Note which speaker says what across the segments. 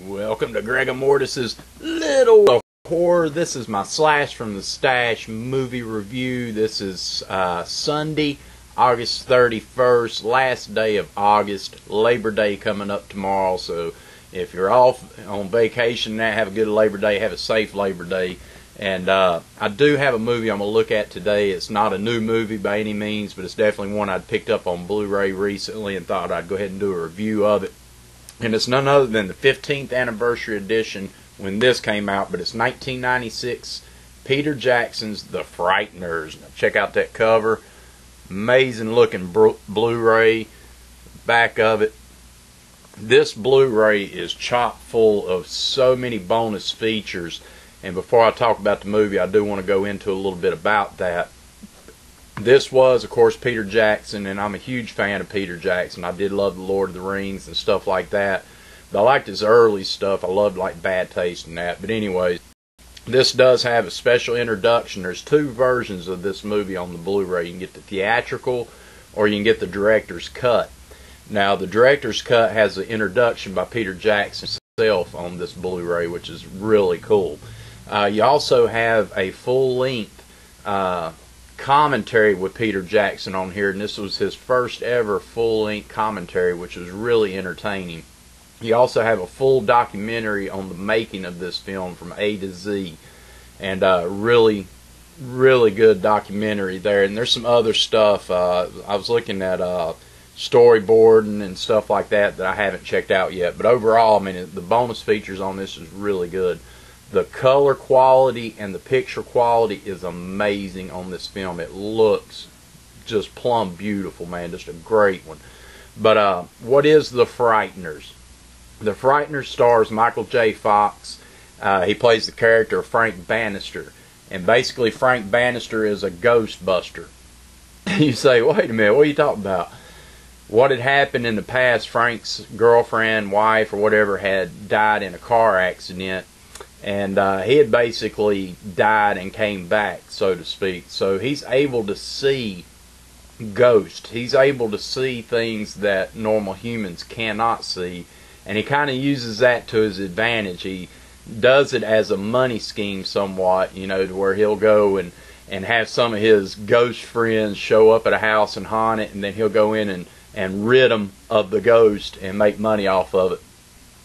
Speaker 1: Welcome to Greg Mortis's Little Horror. This is my Slash from the Stash movie review. This is Sunday, August 31st, last day of August. Labor Day coming up tomorrow, so if you're off on vacation now, have a good Labor Day, have a safe Labor Day. And I do have a movie I'm going to look at today. It's not a new movie by any means, but it's definitely one I'd picked up on Blu-ray recently and thought I'd go ahead and do a review of it. And it's none other than the 15th anniversary edition when this came out, but it's 1996, Peter Jackson's The Frighteners. Now check out that cover. Amazing looking Blu-ray. Back of it. This Blu-ray is chock full of so many bonus features. And before I talk about the movie, I do want to go into a little bit about that. This was, of course, Peter Jackson, and I'm a huge fan of Peter Jackson. I did love The Lord of the Rings and stuff like that. But I liked his early stuff. I loved like Bad Taste and that. But anyways, this does have a special introduction. There's two versions of this movie on the Blu-ray. You can get the theatrical or you can get the director's cut. Now, the director's cut has an introduction by Peter Jackson himself on this Blu-ray, which is really cool. You also have a full-length commentary with Peter Jackson on here, and this was his first ever full-length commentary, which was really entertaining. You also have a full documentary on the making of this film from A to Z, and really good documentary there. And there's some other stuff. I was looking at storyboarding and stuff like that I haven't checked out yet, but overall, I mean, the bonus features on this is really good. The color quality and the picture quality is amazing on this film. It looks just plumb beautiful, man. Just a great one. But what is The Frighteners? The Frighteners stars Michael J. Fox. He plays the character of Frank Bannister. And basically Frank Bannister is a ghostbuster. You say, wait a minute, what are you talking about? What had happened in the past, Frank's girlfriend, wife, or whatever had died in a car accident. And he had basically died and came back, so to speak. So he's able to see ghosts. He's able to see things that normal humans cannot see. And he kind of uses that to his advantage. He does it as a money scheme somewhat, you know, to where he'll go and have some of his ghost friends show up at a house and haunt it. And then he'll go in and rid them of the ghost and make money off of it.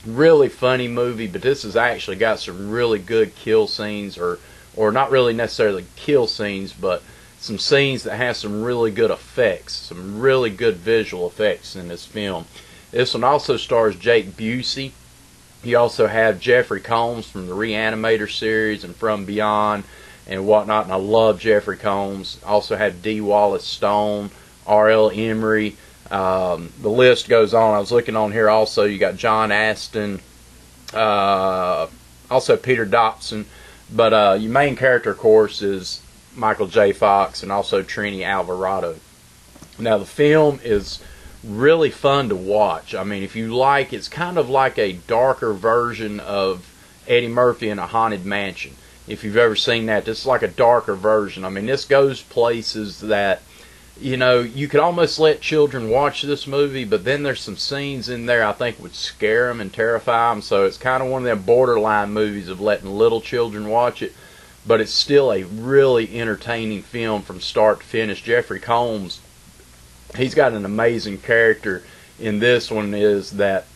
Speaker 1: Really funny movie, but this has actually got some really good kill scenes, or not really necessarily kill scenes, but some scenes that have some really good effects, some really good visual effects in this film. This one also stars Jake Busey. You also have Jeffrey Combs from the Reanimator series and From Beyond and whatnot, and I love Jeffrey Combs. Also have D. Wallace Stone, R.L. Emery. The list goes on. I was looking on here also. You got John Astin, also Peter Dobson. But your main character, of course, is Michael J. Fox and also Trini Alvarado. Now, the film is really fun to watch. I mean, if you like, it's kind of like a darker version of Eddie Murphy in a Haunted Mansion. If you've ever seen that, this is like a darker version. I mean, this goes places that, you know, you could almost let children watch this movie, but then there's some scenes in there I think would scare them and terrify them. So it's kind of one of them borderline movies of letting little children watch it, but it's still a really entertaining film from start to finish. Jeffrey Combs, he's got an amazing character in this one, is that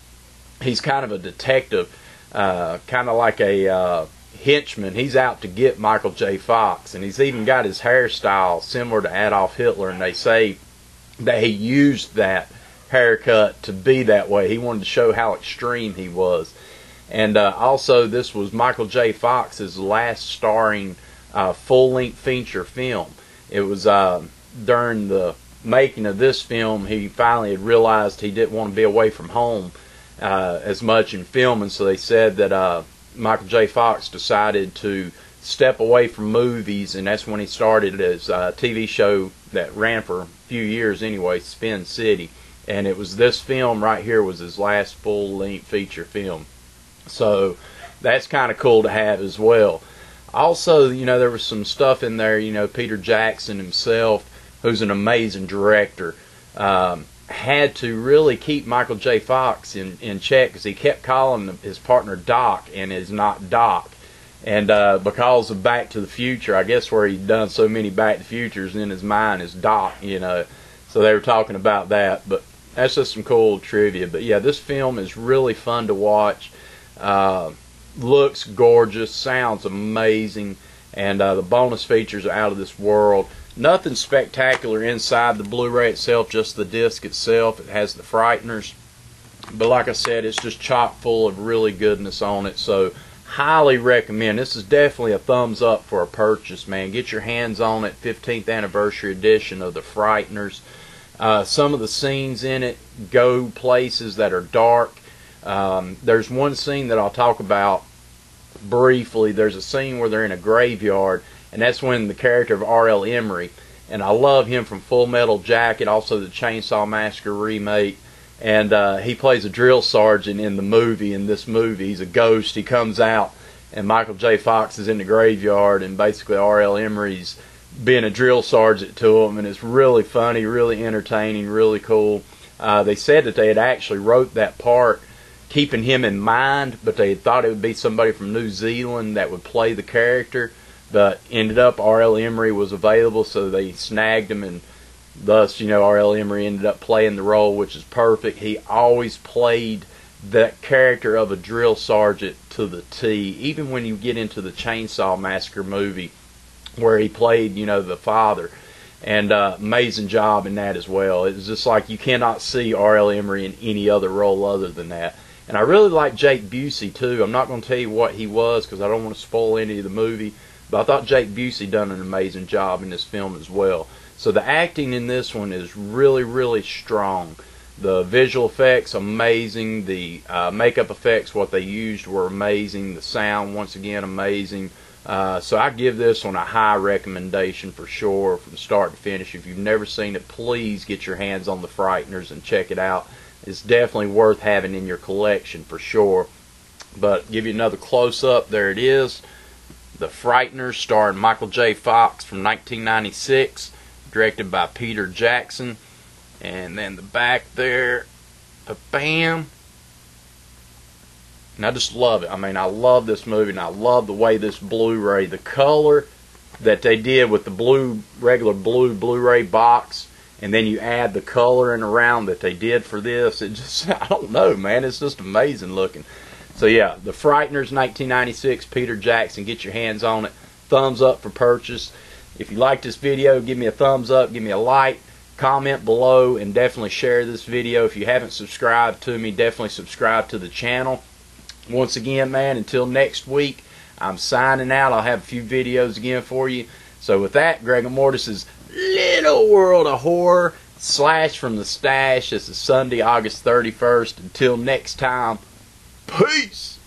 Speaker 1: he's kind of a detective, kind of like a henchman. He's out to get Michael J. Fox, and he's even got his hairstyle similar to Adolf Hitler, and they say that he used that haircut to be that way. He wanted to show how extreme he was. And also, this was Michael J. Fox's last starring full-length feature film. It was during the making of this film, he finally had realized he didn't want to be away from home as much in filming, so they said that Michael J. Fox decided to step away from movies, and that's when he started his TV show that ran for a few years anyway, Spin City. And it was this film right here was his last full-length feature film. So that's kind of cool to have as well. Also, you know, there was some stuff in there, you know, Peter Jackson himself, who's an amazing director. had to really keep Michael J. Fox in check, because he kept calling his partner Doc, and it's not Doc. And because of Back to the Future, I guess where he'd done so many Back to the Futures, in his mind is Doc, you know. So they were talking about that. But that's just some cool trivia. But yeah, this film is really fun to watch. Looks gorgeous, sounds amazing, and the bonus features are out of this world. Nothing spectacular inside the Blu-ray itself, just the disc itself. It has the Frighteners. But like I said, it's just chock full of really goodness on it. So highly recommend. This is definitely a thumbs up for a purchase, man. Get your hands on it. 15th anniversary edition of the Frighteners. Some of the scenes in it go places that are dark. There's one scene that I'll talk about briefly. There's a scene where they're in a graveyard, and that's when the character of R.L. Emery, and I love him from Full Metal Jacket, also the Chainsaw Massacre remake, and he plays a drill sergeant in the movie. In this movie, he's a ghost. He comes out, and Michael J. Fox is in the graveyard, and basically R.L. Emery's being a drill sergeant to him, and it's really funny, really entertaining, really cool. They said that they had actually wrote that part keeping him in mind, but they thought it would be somebody from New Zealand that would play the character, but ended up R.L. Emery was available, so they snagged him, and thus, you know, R.L. Emery ended up playing the role, which is perfect. He always played that character of a drill sergeant to the T, even when you get into the Chainsaw Massacre movie, where he played, you know, the father. And amazing job in that as well. It's just like you cannot see R.L. Emery in any other role other than that. And I really like Jake Busey too. I'm not going to tell you what he was, because I don't want to spoil any of the movie, but I thought Jake Busey done an amazing job in this film as well. So the acting in this one is really, really strong. The visual effects, amazing. The makeup effects, what they used, were amazing. The sound, once again, amazing. So I give this one a high recommendation for sure, from start to finish. If you've never seen it, please get your hands on the Frighteners and check it out. It's definitely worth having in your collection for sure. But give you another close-up. There it is. The Frighteners, starring Michael J. Fox, from 1996, directed by Peter Jackson. And then the back there, bam. And I just love it. I mean, I love this movie, and I love the way this Blu-ray, the color that they did with the regular blue Blu-ray box, and then you add the coloring around that they did for this. It just, I don't know, man. It's just amazing looking. So yeah, The Frighteners, 1996, Peter Jackson. Get your hands on it. Thumbs up for purchase. If you like this video, give me a thumbs up, give me a like, comment below, and definitely share this video. If you haven't subscribed to me, definitely subscribe to the channel. Once again, man, until next week, I'm signing out. I'll have a few videos again for you. So with that, Greg and Mortis's Little World of Horror / From the Stash. This is Sunday, August 31st. Until next time, peace!